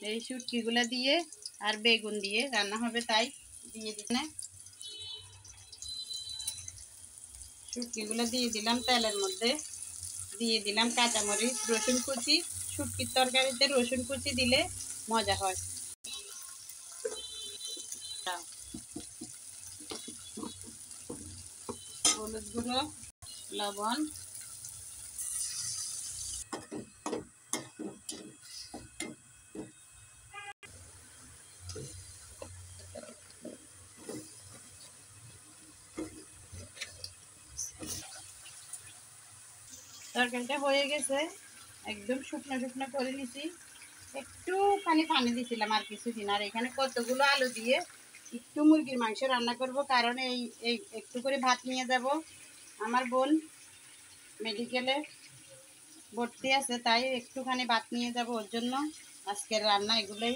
এই শুটকিগুলো দিয়ে আর বেগুন দিয়ে রান্না হবে, তাই দিয়ে দিচ্ছি। শুটকিগুলো দিয়ে দিলাম তেলের মধ্যে, দিয়ে দিলাম কাঁচামরিচ, রসুন কুচি। শুটকির তরকারিতে রসুন কুচি দিলে মজা হয়। হলুদ গুঁড়ো, লবণ, তরকারিটা হয়ে গেছে, একদম শুকনো শুকনো করে নিছি। একটুখানি পানি দিছিলাম আর কিছুদিন। আর এখানে কতগুলো আলু দিয়ে একটু মুরগির মাংস রান্না করব, কারণ এই এই একটু করে ভাত নিয়ে যাব। আমার বোন মেডিকেলে ভর্তি আছে, তাই একটুখানি ভাত নিয়ে যাব, ওর জন্য আজকের রান্না এগুলোই।